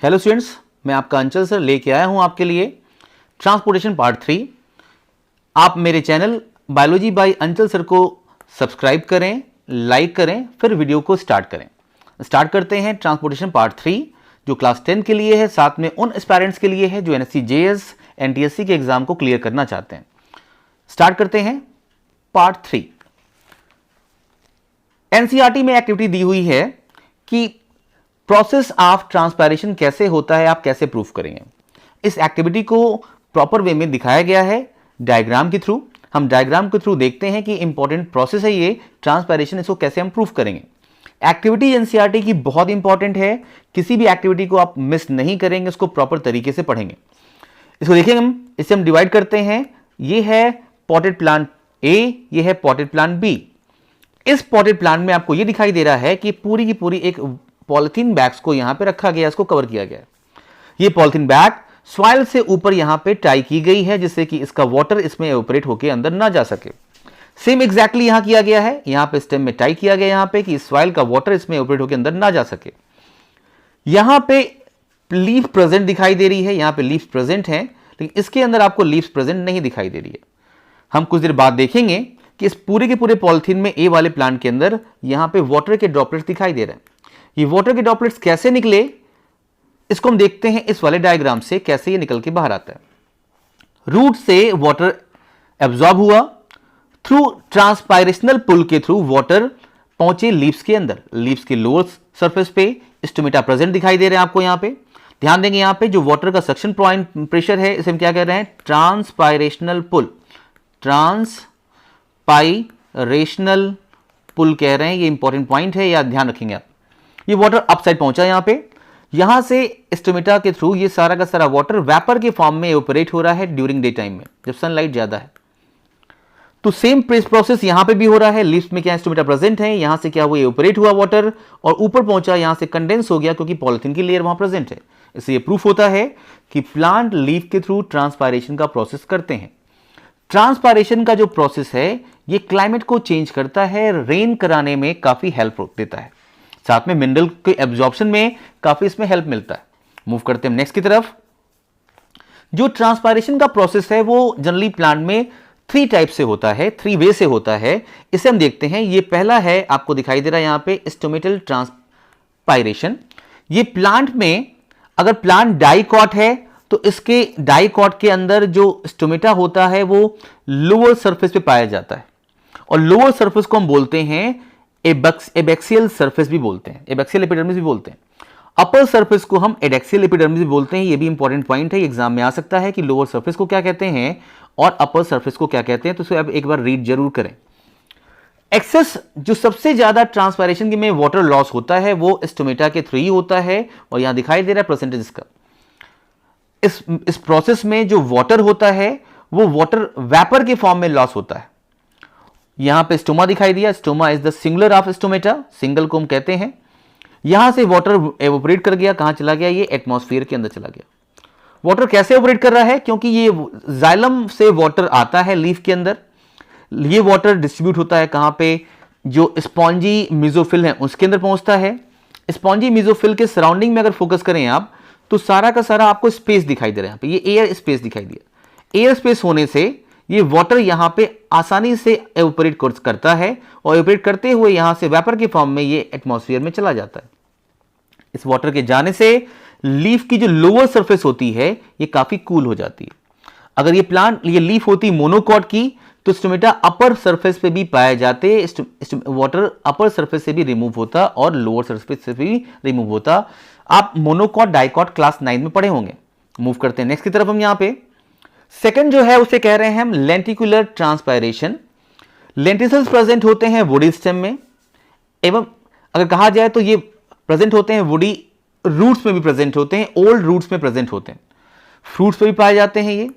Hello students, मैं आपका अंचल सर लेके आया हूं आपके लिए ट्रांसपोर्टेशन पार्ट 3। आप मेरे चैनल बायोलॉजी बाय अंचल सर को सब्सक्राइब करें, लाइक करें, फिर वीडियो को स्टार्ट करें। स्टार्ट करते हैं ट्रांसपोर्टेशन पार्ट 3 जो क्लास 10 के लिए है, साथ में उन एस्पायरेंट्स के लिए है जो एनएससी जेएस एनटीएससी के एग्जाम को क्लियर करना चाहते हैं। स्टार्ट करते हैं पार्ट 3। एनसीईआरटी में एक्टिविटी दी हुई है कि प्रोसेस ऑफ ट्रांसपायरेशन कैसे होता है, आप कैसे प्रूफ करेंगे। इस एक्टिविटी को प्रॉपर वे में दिखाया गया है डायग्राम के थ्रू। हम डायग्राम के थ्रू देखते हैं कि इंपॉर्टेंट प्रोसेस है ये ट्रांसपायरेशन, इसको कैसे हम प्रूफ करेंगे। एक्टिविटी एनसीईआरटी की बहुत इंपॉर्टेंट है, किसी भी एक्टिविटी को आप मिस नहीं करेंगे, उसको प्रॉपर तरीके से पढ़ेंगे। इसको देखेंगे हम, इसे हम डिवाइड करते हैं। ये है पॉटेड प्लांट ए, ये है पॉटेड प्लांट बी। इस पॉटेड प्लांट में आपको ये दिखाई दे रहा है कि पूरी की पूरी एक पॉलिथीन बैग्स को यहां पे रखा गया, इसको कवर किया गया है। ये पॉलिथीन बैग सॉइल से ऊपर यहां पे टाई की गई है जिससे कि इसका वाटर इसमें एवोपरेट होकर अंदर ना जा सके। सेम एग्जैक्टली यहां किया गया है, यहां पे स्टेम में टाई किया गया यहां पे कि सॉइल का वाटर इसमें एवोपरेट होकर अंदर ना जा सके। यहां पे लीफ प्रेजेंट दिखाई दे रही है, यहां पे लीफ प्रेजेंट है, लेकिन इसके अंदर आपको लीफ प्रेजेंट नहीं दिखाई दे रही है। हम कुछ देर बाद देखेंगे कि इस पूरे के पूरे पॉलिथीन में ए वाले प्लांट के अंदर यहां पे वाटर के ड्रॉपलेट्स दिखाई दे रहे हैं। ये वाटर के ड्रॉपलेट्स कैसे निकले, इसको हम देखते हैं इस वाले डायग्राम से, कैसे ये निकल के बाहर आता है। रूट से वाटर एब्जॉर्ब हुआ, थ्रू ट्रांसपायरेशनल पुल के थ्रू वाटर पहुंचे लीव्स के अंदर। लीव्स के लोअर सरफेस पे स्टोमेटा प्रेजेंट दिखाई दे रहे हैं आपको। यहां पे ध्यान देंगे, यहां पे जो वाटर का सक्शन पॉइंट प्रेशर है, इसे हम क्या कह रहे हैं, ट्रांसपायरेशनल पुल। ट्रांसपायरेशनल पुल कह रहे हैं, ये इंपॉर्टेंट पॉइंट है, याद ध्यान रखेंगे आप। ये वाटर अप साइड पहुंचा यहां पे, यहां से स्टोमेटा के थ्रू ये सारा का सारा वाटर वेपर के फॉर्म में एवोपरेट हो रहा है ड्यूरिंग डे टाइम में, जब सनलाइट ज्यादा है। तो सेम प्रोसेस यहां पे भी हो रहा है। लीव्स में क्या स्टोमेटा प्रेजेंट है, यहां से क्या हुआ, एवोपरेट हुआ वाटर और ऊपर पहुंचा, यहां से कंडेंस हो गया क्योंकि पॉलिथीन की लेयर वहां प्रेजेंट है। इससे ये प्रूफ होता है कि प्लांट लीफ के थ्रू ट्रांसपायरेशन का प्रोसेस करते हैं। ट्रांसपायरेशन का जो प्रोसेस है ये क्लाइमेट को चेंज करता है, रेन कराने में काफी हेल्प देता है, साथ में मिनरल के एब्जॉर्प्शन में काफी इसमें हेल्प मिलता है। मूव करते हैं नेक्स्ट की तरफ। जो ट्रांसपायरेशन का प्रोसेस है वो जनरली प्लांट में 3 टाइप से होता है, 3 वे से होता है। इसे हम देखते हैं। ये पहला है, आपको दिखाई दे रहा है यहां पे, स्टोमेटल ट्रांसपायरेशन। ये प्लांट में अगर प्लांट डाइकॉट है तो इसके डाइकॉट के अंदर जो स्टोमेटा होता है वो लोअर सरफेस पे पाया जाता है, और लोअर सरफेस को हम बोलते हैं एबैक्सियल सरफेस भी बोलते हैं, एबैक्सियल एपिडर्मिस भी बोलते हैं। अपर सरफेस को हम एडैक्सियल एपिडर्मिस भी बोलते हैं। ये भी इंपॉर्टेंट पॉइंट है, एग्जाम में आ सकता है कि लोअर सरफेस को क्या कहते हैं और अपर सरफेस को क्या कहते हैं, तो इसे अब एक बार रीड जरूर करें। एक्सेस जो सबसे ज्यादा ट्रांसपायरेशन में वाटर लॉस होता है वो स्टोमेटा के थ्रू ही होता है, और यहां दिखाई दे रहा है परसेंटेज का। इस प्रोसेस में जो वाटर होता है वो वाटर वेपर के फॉर्म में लॉस होता है। यहां पे स्टोमा दिखाई दिया, stoma is the singular of stomata, single को हम कहते हैं। यहां से वाटर एवोपरेट कर गया, कहां चला गया, ये एटमॉस्फेयर के अंदर चला गया। वाटर कैसे एवोपरेट कर रहा है, क्योंकि ये जाइलम से वाटर आता है लीफ के अंदर। ये वाटर डिस्ट्रीब्यूट होता है कहां पे, जो स्पॉन्जी मेसोफिल है उसके अंदर पहुंचता है। स्पॉन्जी मेसोफिल के सराउंडिंग में अगर फोकस करें आप तो सारा का सारा आपको स्पेस दिखाई दे रहा है। यहाँ पे ये एयर स्पेस दिखाई दिया। एयर स्पेस होने से ये वाटर यहां पे आसानी से एवोपरेट करता है, और एवोपरेट करते हुए यहां से वेपर के फॉर्म में ये एटमॉस्फेयर में चला जाता है। इस वाटर के जाने से लीफ की जो लोअर सरफेस होती है ये काफी कूल हो जाती है। अगर ये लीफ होती मोनोकॉट की तो स्टोमेटा अपर सरफेस पे भी पाए जाते, वाटर अपर सरफेस से भी रिमूव होता और लोअर सरफेस से भी रिमूव होता। आप मोनोकॉट डाइकॉट क्लास 9 में पढ़े होंगे। मूव करते हैं नेक्स्ट की तरफ। हम यहां पे सेकंड जो है उसे कह रहे हैं हम लेंटिकुलर ट्रांसपायरेशन। लेंटिसल्स प्रेजेंट होते हैं वुडी स्टेम में, एवं अगर कहा जाए तो ये प्रेजेंट होते हैं वुडी रूट्स में भी प्रेजेंट होते हैं, ओल्ड रूट्स में प्रेजेंट होते हैं, फ्रूट्स पे भी पाए जाते हैं।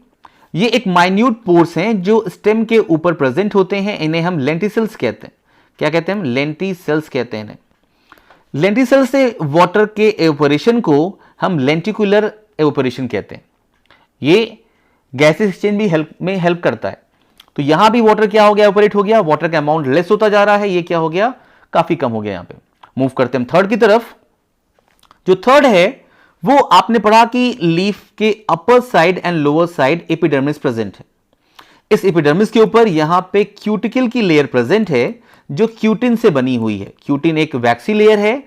ये एक माइन्यूट पोर्स हैं जो स्टेम के ऊपर प्रेजेंट होते हैं, इन्हें हम लेंटिसल्स कहते हैं। क्या कहते हैं हम, लेंटिसल्स कहते हैं इन्हें। लेंटिसल से वाटर के एवोपरेशन को हम लेंटिकुलर एवोपरेशन कहते हैं। ये गैस एक्सचेंज भी हेल्प करता है। तो यहां भी वाटर क्या हो गया, एवोपरेट हो गया, वाटर का अमाउंट लेस होता जा रहा है, ये क्या हो गया, काफी कम हो गया। यहां पे मूव करते हैं हम थर्ड की तरफ। जो थर्ड है वो आपने पढ़ा कि लीफ के upper side and lower side epidermis present है। इस एपिडर्मिस के ऊपर यहां पे क्यूटिकल की लेयर प्रेजेंट है जो क्यूटिन से बनी हुई है। क्यूटिन एक वैक्सी लेयर है,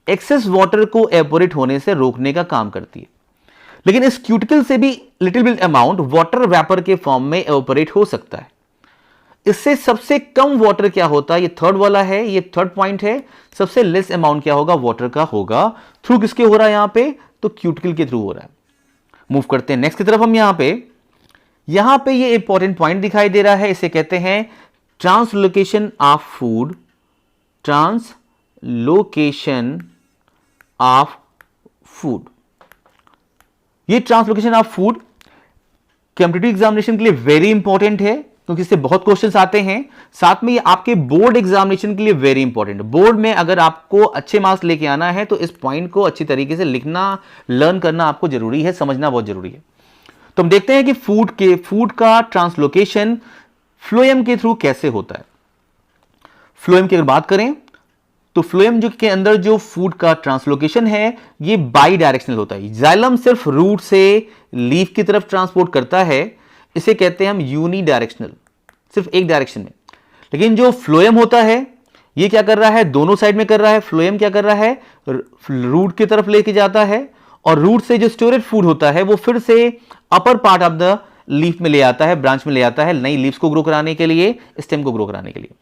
एक्सेस वाटर को एवपोरेट होने से रोकने का काम करती है। लेकिन इस क्यूटिकल से भी little bit amount water vapour के फॉर्म में एवपोरेट हो सकता है। इससे सबसे कम वाटर क्या होता है, ये थर्ड वाला है, ये थर्ड पॉइंट है। सबसे लेस अमाउंट क्या होगा, वाटर का होगा। थ्रू किसके हो रहा है यहां पे, तो क्यूटिकल के थ्रू हो रहा है। मूव करते हैं नेक्स्ट की तरफ। हम यहां पे ये इंपॉर्टेंट पॉइंट दिखाई दे रहा है, इसे कहते हैं translocation of food. Translocation of food, ये translocation of food competitive examination के लिए वेरी इंपॉर्टेंट है क्योंकि इससे बहुत क्वेश्चंस आते हैं। साथ में ये आपके बोर्ड एग्जामिनेशन के लिए वेरी इंपॉर्टेंट है। बोर्ड में अगर आपको अच्छे मार्क्स लेके आना है तो इस पॉइंट को अच्छी तरीके से लिखना, लर्न करना आपको जरूरी है, समझना बहुत जरूरी है। तो हम देखते हैं कि फूड का ट्रांसलोकेशन फ्लोएम के थ्रू कैसे होता है। फ्लोएम की अगर बात करें तो फ्लोएम जो के अंदर जो फूड का ट्रांसलोकेशन है ये बाई डायरेक्शनल होता है। जाइलम सिर्फ रूट से लीफ की तरफ ट्रांसपोर्ट करता है, इसे कहते हैं हम यूनी डायरेक्शनल, सिर्फ एक डायरेक्शन में। लेकिन जो फ्लोएम होता है ये क्या कर रहा है, दोनों साइड में कर रहा है। फ्लोएम क्या कर रहा है, रूट की तरफ लेके जाता है और रूट से जो स्टोरेज फूड होता है वो फिर से upper part of the leaf में ले आता है, ब्रांच में ले आता है, नई लीव्स को ग्रो कराने के लिए, स्टेम को ग्रो कराने के लिए।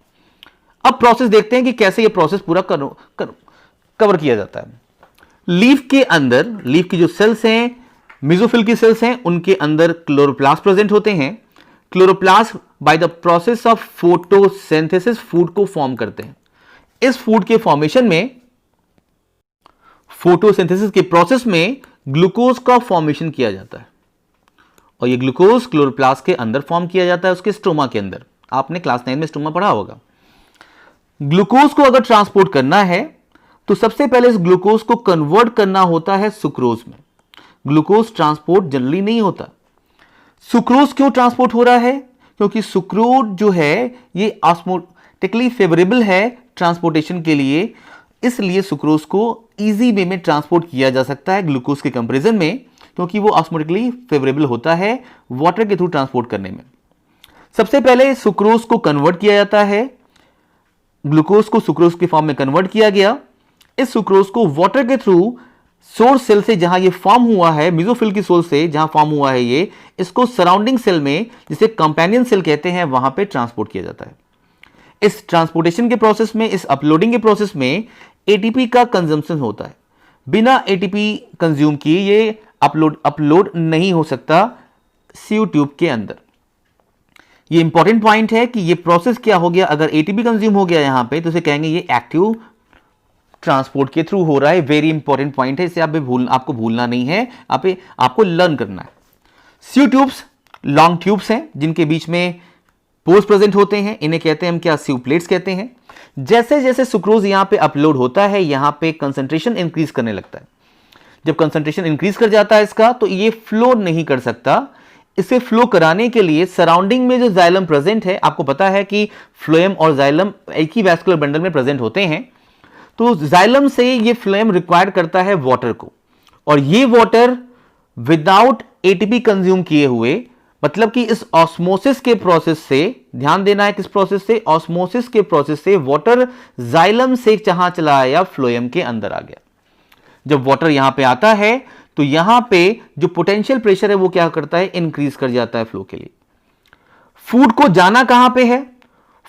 अब प्रोसेस देखते हैं कि कैसे ये प्रोसेस पूरा कवर किया जाता है। लीफ के अंदर, लीफ की जो सेल्स हैं, मेसोफिल की सेल्स हैं, उनके अंदर क्लोरोप्लास्ट प्रेजेंट होते हैं। Chloroplast by the process of photosynthesis food को फॉर्म करते हैं। इस फूड के फॉर्मेशन में, फोटोसिंथेसिस के प्रोसेस में ग्लूकोज का फॉर्मेशन किया जाता है और ये ग्लूकोज क्लोरोप्लास्ट के अंदर फॉर्म किया जाता है, उसके स्टोमा के अंदर। आपने क्लास 9 में स्टोमा पढ़ा होगा। ग्लूकोज को अगर ट्रांसपोर्ट करना है तो सबसे पहले इस ग्लूकोज को कन्वर्ट करना होता है सुक्रोज में। ग्लूकोज ट्रांसपोर्ट जनरली नहीं होता। सुक्रोज क्यों ट्रांसपोर्ट हो रहा है, क्योंकि सुक्रोज जो है ये ऑस्मोटिकली फेवरेबल है ट्रांसपोर्टेशन के लिए, इसलिए सुक्रोज को इजी वे में ट्रांसपोर्ट किया जा सकता है ग्लूकोज के कंपैरिजन में, क्योंकि वो ऑस्मोटिकली फेवरेबल होता है वाटर के थ्रू ट्रांसपोर्ट करने में। सबसे पहले सुक्रोज को कन्वर्ट किया जाता है, ग्लूकोज को सुक्रोज के फॉर्म में कन्वर्ट किया गया। इस सुक्रोज को वाटर के थ्रू सोर्स सेल से, जहां ये फॉर्म हुआ है, मेसोफिल की सोल से जहां फॉर्म हुआ है ये, इसको सराउंडिंग सेल में, जिसे कंपेनियन सेल कहते हैं, वहां पे ट्रांसपोर्ट किया जाता है। इस ट्रांसपोर्टेशन के प्रोसेस में, इस अपलोडिंग के प्रोसेस में एटीपी का कंजम्पशन होता है। बिना एटीपी कंज्यूम किए ये अपलोड नहीं हो सकता सीयू ट्यूब के अंदर। ये इंपॉर्टेंट पॉइंट है कि ये प्रोसेस क्या हो गया, अगर एटीपी कंज्यूम हो गया यहां पे तो इसे कहेंगे ये एक्टिव ट्रांसपोर्ट के थ्रू हो रहा है। वेरी इंपॉर्टेंट पॉइंट है, इसे आपको भूलना नहीं है, आपको लर्न करना है। सीयू ट्यूब्स लॉन्ग ट्यूब्स हैं जिनके बीच में पोर्स प्रेजेंट होते हैं, इन्हें कहते हैं हम क्या, सीयू प्लेट्स कहते हैं। जैसे जैसे सुक्रोज यहां पे अपलोड होता है यहां पे कंसंट्रेशन इंक्रीज करने लगता है। जब कंसंट्रेशन इंक्रीज कर जाता है इसका, तो ये फ्लो नहीं कर सकता। इसे फ्लो कराने के लिए सराउंडिंग में जो जाइलम प्रेजेंट है, आपको पता है कि फ्लोएम और जाइलम एक ही वैस्कुलर बंडल में प्रेजेंट होते हैं, तो जाइलम से ये फ्लोएम रिक्वायर करता है वाटर को, और ये वाटर विदाउट एटीपी कंज्यूम किए हुए, मतलब कि इस ऑस्मोसिस के प्रोसेस से, ध्यान देना है किस प्रोसेस से, ऑस्मोसिस के प्रोसेस से वाटर जाइलम से जहां चला आया फ्लोएम के अंदर आ गया। जब वाटर यहां पे आता है तो यहां पे जो पोटेंशियल प्रेशर है वो क्या करता है, इंक्रीज कर जाता है फ्लो के लिए। फूड को जाना कहां पे है,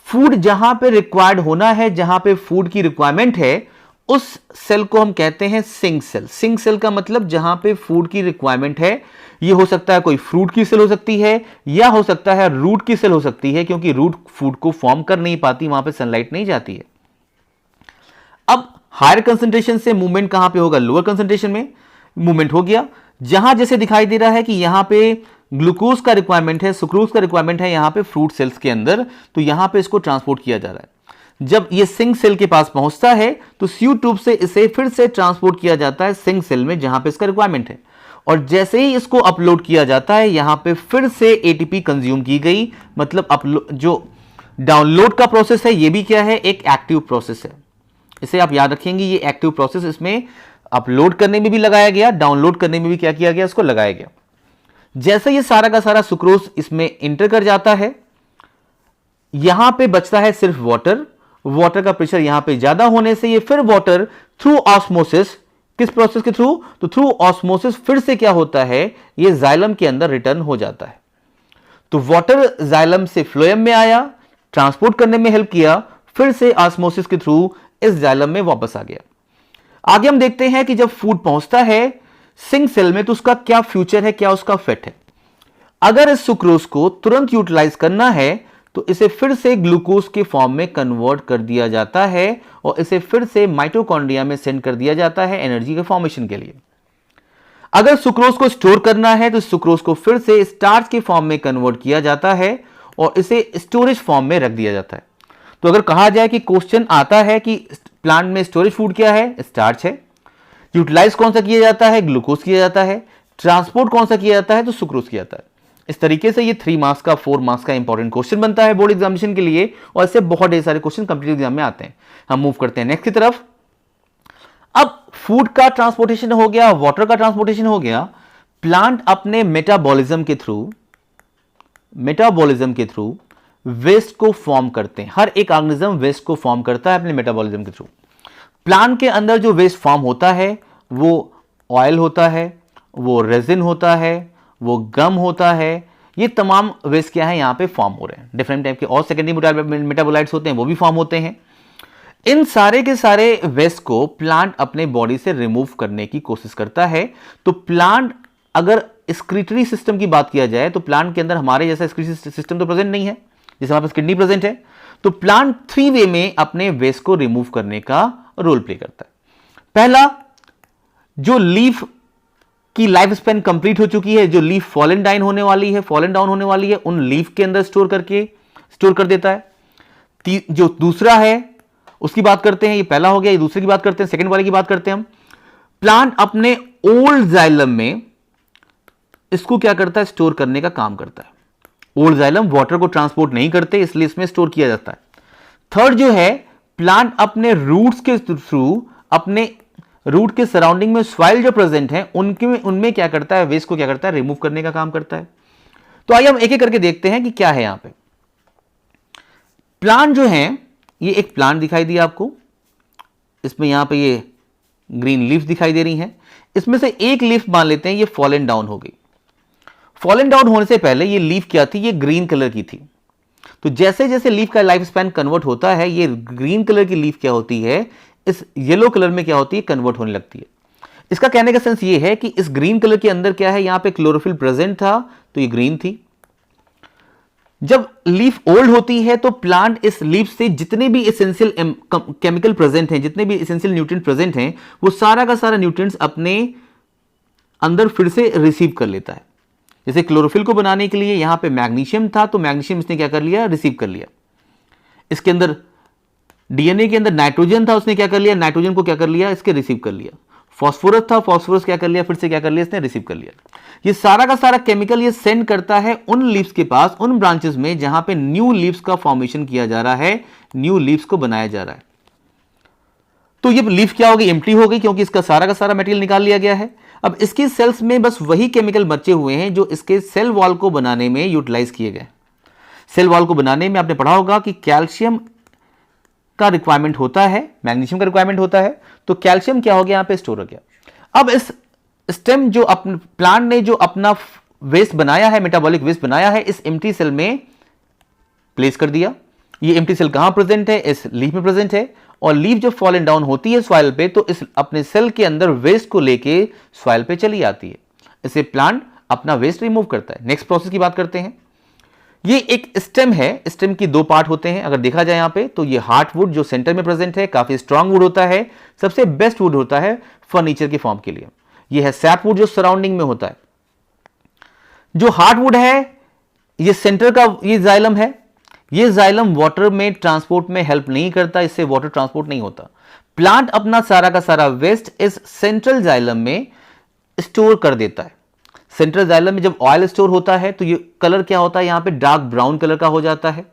फूड जहां पे रिक्वायर्ड होना है, जहां पे फूड की रिक्वायरमेंट है, उस सेल को हम कहते हैं सिंक सेल। सिंक सेल का मतलब जहां पे फूड की रिक्वायरमेंट है। ये हो सकता है कोई फ्रूट की सेल हो सकती है, या हो सकता है रूट की सेल हो सकती है, क्योंकि रूट फूड को फॉर्म कर नहीं पाती, वहां पे सनलाइट नहीं जाती है। अब हायर कंसंट्रेशन से मूवमेंट कहां पे होगा, लोअर कंसंट्रेशन में मूवमेंट हो गया। जहां जैसे दिखाई दे रहा है कि यहां पे ग्लूकोज का रिक्वायरमेंट है, सुक्रोज का रिक्वायरमेंट है यहां पे फ्रूट सेल्स के अंदर, तो यहां पे इसको ट्रांसपोर्ट किया जा रहा है। जब ये सिंक सेल के पास पहुंचता है तो सीयू ट्यूब से इसे फिर से ट्रांसपोर्ट किया जाता है सिंक सेल में जहां पे इसका रिक्वायरमेंट है, और जैसे ही इसको अपलोड किया जाता है यहां पे फिर से एटीपी कंज्यूम की गई। मतलब जो डाउनलोड का प्रोसेस है ये भी क्या है, एक एक्टिव प्रोसेस है। इसे आप याद रखेंगे, ये एक्टिव प्रोसेस, इसमें अपलोड करने में भी लगाया गया, डाउनलोड करने में भी क्या किया गया, इसको लगाया गया। जैसे ये सारा का सारा सुक्रोज इसमें इंटर कर जाता है, यहां पे बचता है सिर्फ वाटर। वाटर का प्रेशर यहां पे ज्यादा होने से ये फिर वाटर थ्रू ऑस्मोसिस, किस प्रोसेस के थ्रू, तो थ्रू ऑस्मोसिस फिर से क्या होता है, ये जाइलम के अंदर रिटर्न हो जाता है। तो वाटर जाइलम से फ्लोएम में आया, ट्रांसपोर्ट करने में हेल्प किया, फिर से ऑस्मोसिस के थ्रू इस जाइलम में वापस आ गया। आगे हम देखते हैं कि जब फूड पहुंचता है सिंक सेल में तो उसका क्या फ्यूचर है, क्या उसका फेट है। अगर इस सुक्रोज को तुरंत यूटिलाइज करना है तो इसे फिर से ग्लूकोज के फॉर्म में कन्वर्ट कर दिया जाता है और इसे फिर से माइटोकॉन्ड्रिया में सेंड कर दिया जाता है एनर्जी के फॉर्मेशन के लिए। अगर सुक्रोज को स्टोर करना है तो सुक्रोज को फिर से स्टार्च के फॉर्म में कन्वर्ट किया जाता है और इसे स्टोरेज फॉर्म में रख दिया जाता है। तो अगर कहा जाए कि क्वेश्चन आता है कि प्लांट में स्टोरेज फूड क्या है, स्टार्च है। यूटिलाइज कौन सा किया जाता है, ग्लूकोज किया जाता है। ट्रांसपोर्ट कौन सा किया जाता है, तो सुक्रोज किया जाता है। इस तरीके से ये 3 मार्क्स का 4 मार्क्स का इंपॉर्टेंट क्वेश्चन बनता है बोर्ड एग्जामिनेशन के लिए और इससे बहुत ढेर सारे क्वेश्चन कॉम्पिटिटिव एग्जाम में आते हैं। हम मूव करते हैं नेक्स्ट की तरफ। अब फूड का ट्रांसपोर्टेशन हो गया, वाटर का ट्रांसपोर्टेशन हो गया। प्लांट अपने मेटाबॉलिज्म के थ्रू वेस्ट को फॉर्म करते हैं। हर एक ऑर्गेनिज्म वेस्ट को फॉर्म करता है अपने मेटाबॉलिज्म के थ्रू। प्लांट के अंदर जो वेस्ट फॉर्म होता है वो ऑयल होता है, वो रेजिन होता है, वो गम होता है। ये तमाम वेस्ट क्या है यहां पे फॉर्म हो रहे हैं। डिफरेंट टाइप के और सेकेंडरी मेटाबोलाइट्स होते हैं, वो भी फॉर्म होते हैं। इन सारे के सारे वेस्ट को प्लांट अपने बॉडी से रिमूव करने की कोशिश करता है। तो प्लांट, अगर एक्सक्रीटरी सिस्टम की बात किया जाए तो प्लांट के अंदर हमारे जैसा एक्सक्रीटरी सिस्टम तो प्रेजेंट नहीं है, जैसे हमारे पास किडनी प्रेजेंट है। तो प्लांट 3 वे में अपने वेस्ट को रिमूव करने का रोल प्ले करता है। पहला, जो लीफ की लाइफ स्पैन कंप्लीट हो चुकी है, जो लीफ फॉलन डाउन होने वाली है, उन लीफ के अंदर स्टोर कर देता है। जो दूसरा है उसकी बात करते हैं, ये पहला हो गया, ये दूसरे की बात करते हैं, सेकंड वाले की बात करते हैं हम। प्लांट अपने ओल्ड जाइलम में इसको क्या करता है, स्टोर करने का काम करता है। ओल्ड जाइलम वाटर को ट्रांसपोर्ट नहीं करते, इसलिए इसमें स्टोर किया जाता है। थर्ड जो है, प्लांट अपने रूट्स के थ्रू, अपने रूट के सराउंडिंग में सॉइल जो प्रेजेंट है उनमें क्या करता है, वेस्ट को क्या करता है, रिमूव करने का काम करता है। तो आइए हम एक एक करके देखते हैं कि क्या है यहां पे। प्लांट जो है, ये एक प्लांट दिखाई दिया आपको, इसमें यहां पे ये ग्रीन लीफ दिखाई दे रही हैं। इसमें से एक लीफ मान लेते हैं ये फॉलन डाउन हो गई। फॉलन डाउन होने से पहले ये लीफ क्या थी, ये ग्रीन कलर की थी। तो जैसे जैसे लीफ का लाइफ स्पैन कन्वर्ट होता है, ये ग्रीन कलर की लीफ क्या होती है, इस येलो कलर में क्या होती है, कन्वर्ट होने लगती है। इसका कहने का सेंस ये है कि इस ग्रीन कलर के अंदर क्या है, यहां पे क्लोरोफिल प्रेजेंट था तो ये ग्रीन थी। जब लीफ ओल्ड होती है तो प्लांट इस लीफ से जितने भी एसेंशियल केमिकल प्रेजेंट हैं, जितने भी एसेंशियल न्यूट्रिएंट प्रेजेंट हैं, वो सारा का सारा न्यूट्रिएंट्स अपने अंदर फिर से रिसीव कर लेता है। जैसे क्लोरोफिल को बनाने के लिए यहां पे मैग्नीशियम था तो मैग्नीशियम इसने क्या कर लिया, रिसीव कर लिया। इसके अंदर डीएनए के अंदर नाइट्रोजन था, उसने क्या कर लिया, नाइट्रोजन को क्या कर लिया, इसके रिसीव कर लिया। फास्फोरस था, फास्फोरस क्या कर लिया, फिर से क्या कर लिया, इसने रिसीव कर लिया। ये सारा का सारा केमिकल ये सेंड करता है उन लीव्स के पास, उन ब्रांचेस में जहां पे न्यू लीव्स का फॉर्मेशन किया जा रहा है, न्यू लीव्स को बनाया जा रहा है। तो ये लीफ क्या हो गई, एम्प्टी हो गई, क्योंकि इसका सारा का सारा मटेरियल निकाल लिया गया है। अब इसकी सेल्स में बस वही केमिकल बचे हुए हैं जो इसके सेल वॉल को बनाने में यूटिलाइज किए गए। सेल वॉल को बनाने में आपने पढ़ा होगा कि कैल्शियम का रिक्वायरमेंट होता है, मैग्नीशियम का रिक्वायरमेंट होता है। तो कैल्शियम क्या हो गया, यहां पे स्टोर हो गया। अब इस स्टेम जो प्लांट ने जो अपना वेस्ट बनाया है, मेटाबॉलिक वेस्ट बनाया है, इस एम्प्टी सेल में प्लेस कर दिया। ये एम्प्टी सेल कहां प्रेजेंट है, इस लीफ में प्रेजेंट है। और लीफ जब फॉलन डाउन होती है सॉइल पे तो इस अपने सेल के अंदर वेस्ट को लेके सॉइल पे चली आती है। इसे प्लांट अपना वेस्ट रिमूव करता है। नेक्स्ट प्रोसेस की बात करते हैं। ये एक स्टेम है, स्टेम की 2 पार्ट होते हैं। अगर देखा जाए यहां पे तो ये हार्टवुड जो सेंटर में प्रेजेंट है, काफी स्ट्रांग वुड होता है, सबसे बेस्ट वुड होता है फर्नीचर के फॉर्म के लिए। ये है सैपवुड जो सराउंडिंग में होता है। जो हार्टवुड है ये सेंटर का ये जाइलम है। ये जाइलम वाटर में ट्रांसपोर्ट में हेल्प नहीं करता, इससे वाटर ट्रांसपोर्ट नहीं होता। प्लांट अपना सारा का सारा वेस्ट इस सेंट्रल जाइलम में स्टोर कर देता है। सेंट्रल जाइलम में जब ऑयल स्टोर होता है तो ये कलर क्या होता है, यहां पे डार्क ब्राउन कलर का हो जाता है।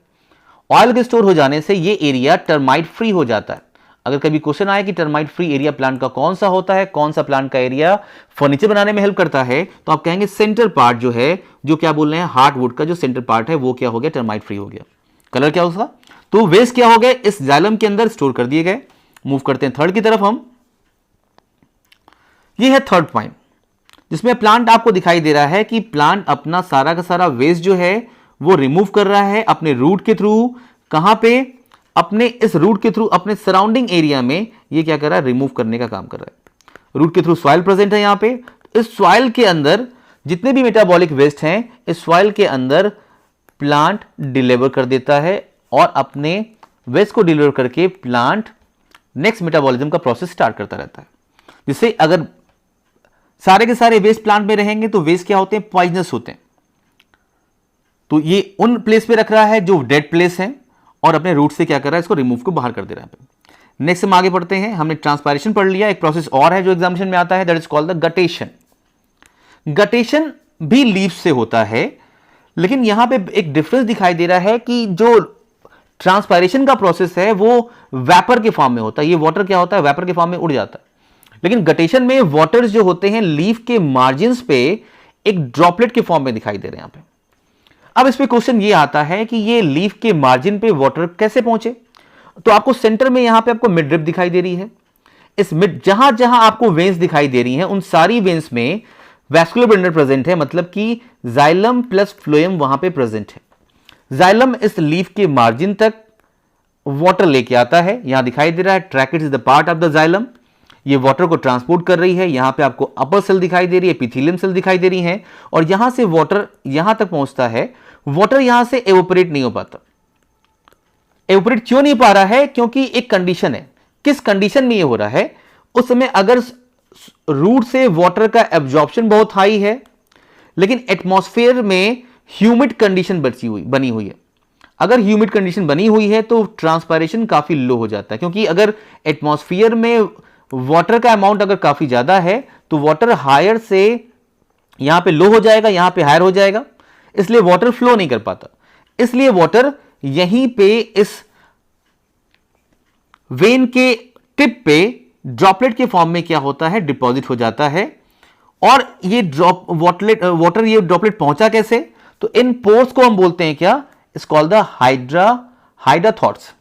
ऑयल के स्टोर हो जाने से ये एरिया टर्माइट फ्री हो जाता है। अगर कभी क्वेश्चन आए कि टर्माइट फ्री एरिया प्लांट का कौन सा होता है, कौन सा प्लांट का एरिया फर्नीचर बनाने में हेल्प करता है, तो आप कहेंगे सेंटर पार्ट जो है, जो क्या बोल रहे हैं, हार्डवुड का जो सेंटर पार्ट है वो क्या हो गया, टर्माइट फ्री हो गया। कलर क्या उसका, तो वेस्ट क्या हो गए, इस जाइलम के अंदर स्टोर कर दिए गए। मूव करते हैं थर्ड की तरफ हम। ये है थर्ड पॉइंट, जिसमें प्लांट आपको दिखाई दे रहा है कि प्लांट अपना सारा का सारा वेस्ट जो है वो रिमूव कर रहा है अपने रूट के थ्रू। कहां पे, अपने इस रूट के थ्रू अपने सराउंडिंग एरिया में ये क्या कर रहा है, रिमूव करने का काम कर रहा है। रूट के थ्रू सॉइल प्रेजेंट है यहां पे, इस सॉइल के अंदर जितने भी मेटाबॉलिक वेस्ट हैं इस सॉइल के अंदर प्लांट डिलीवर कर देता है और अपने वेस्ट को डिलीवर करके प्लांट नेक्स्ट मेटाबॉलिज्म का प्रोसेस स्टार्ट करता रहता है। जिससे अगर सारे के सारे वेस्ट प्लांट में रहेंगे तो वेस्ट क्या होते हैं, पॉइजनस होते हैं। तो ये उन प्लेस पे रख रहा है जो डेड प्लेस है और अपने रूट से क्या कर रहा है, इसको रिमूव को बाहर कर दे रहा है। नेक्स्ट हम आगे पढ़ते हैं। हमने ट्रांसपायरेशन पढ़ लिया, एक प्रोसेस और है जो एग्जामिनेशन में आता है, that is called the guttation. Guttation भी लीव्स से होता है, लेकिन यहां पे एक डिफरेंस दिखाई दे रहा है कि जो ट्रांसपायरेशन का प्रोसेस है वो वेपर के फॉर्म में होता है। ये वाटर क्या होता है, वेपर के फॉर्म में उड़ जाता है। लेकिन गटेशन में वाटर्स जो होते हैं लीफ के मार्जिन्स पे एक ड्रॉपलेट के फॉर्म में दिखाई दे रहे हैं यहां पे। अब इस पे क्वेश्चन ये आता है कि ये लीफ के मार्जिन पे वाटर कैसे पहुंचे। तो आपको सेंटर में यहां पे आपको मिड रिप दिखाई दे रही है। इस मिड जहां जहां आपको वेन्स दिखाई दे रही हैं उन सारी वेन्स में वैस्कुलर बंडल प्रेजेंट है, मतलब कि जाइलम प्लस फ्लोएम वहां पे प्रेजेंट है। जाइलम इस लीफ के मार्जिन तक वाटर लेके आता है, यहां दिखाई दे रहा है ट्रैकेट is the part of the xylem. ये वाटर को ट्रांसपोर्ट कर रही है। यहां पे आपको अपर सेल दिखाई दे रही है, एपिथेलियम सेल दिखाई दे रही है और यहां से वाटर यहां तक पहुंचता है। वाटर यहां से एवोपरेट नहीं हो पाता। एवोपरेट क्यों नहीं पा रहा है, क्योंकि एक कंडीशन है। किस कंडीशन में ये हो रहा है, उस समय अगर रूट से वाटर का एब्जॉर्प्शन बहुत हाई है लेकिन एटमॉस्फेयर में ह्यूमिड कंडीशन बनी हुई है। अगर ह्यूमिड कंडीशन बनी हुई है तो ट्रांसपायरेशन काफी लो हो जाता है, क्योंकि अगर एटमॉस्फेयर में वाटर का अमाउंट अगर काफी ज्यादा है तो वाटर हायर से यहां पे लो हो जाएगा, यहां पे हायर हो जाएगा, इसलिए वाटर फ्लो नहीं कर पाता। इसलिए वाटर यहीं पे इस वेन के टिप पे ड्रॉपलेट के फॉर्म में क्या होता है, डिपॉजिट हो जाता है। और ये वाटर ये ड्रॉपलेट पहुंचा कैसे, तो इन पोर्स को हम बोलते हैं क्या, इट्स कॉल्ड द हाइड्राथॉर्ट्स।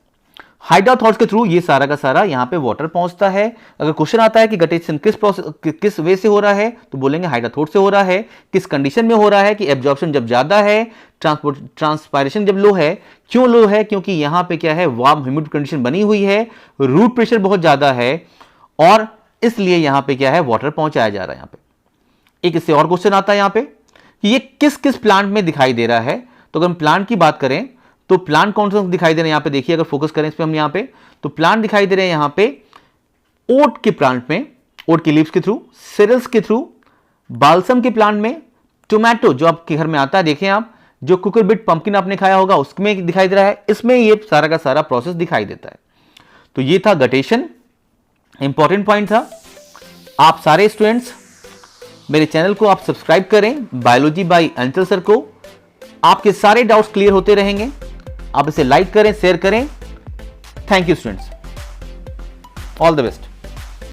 हाइड्राथॉर्ट्स के थ्रू ये सारा का सारा यहां पे वाटर पहुंचता है। अगर क्वेश्चन आता है कि गटेशन किस वे से हो रहा है, तो बोलेंगे हाइड्राथॉर्ट से हो रहा है। किस कंडीशन में हो रहा है, कि एब्जॉर्प्शन जब ज्यादा है, ट्रांसपायरेशन जब लो है। क्यों लो है, क्योंकि यहां पे क्या है, वार्म ह्यूमिड कंडीशन बनी हुई है, रूट प्रेशर बहुत ज्यादा है और इसलिए यहां पे क्या है, वाटर पहुंचाया जा रहा है यहां पे। एक इससे और क्वेश्चन आता है यहां पे कि ये किस किस प्लांट में दिखाई दे रहा है। तो अगर हम प्लांट की बात करें तो प्लांट कौन सा दिखाई दे रहे हैं यहां पे, देखिए अगर फोकस करें इस पे हम यहां पे, तो प्लांट दिखाई दे रहे हैं यहां पे ओट के प्लांट में, ओट की लीव्स के थ्रू, सिरल्स के थ्रू, बाल्सम के प्लांट में, टोमेटो जो आपके घर में आता है, देखें आप, जो कुकुरबिट पंपकिन आपने खाया होगा उसमें दिखाई दे रहा है। इसमें ये सारा का सारा प्रोसेस दिखाई देता है। तो ये था गटेशन, इंपॉर्टेंट पॉइंट था। आप सारे स्टूडेंट्स मेरे चैनल को आप सब्सक्राइब करें, बायोलॉजी बाय अंचल सर को। आपके सारे डाउट्स क्लियर होते रहेंगे। आप इसे लाइक करें, शेयर करें। Thank you students, all the best.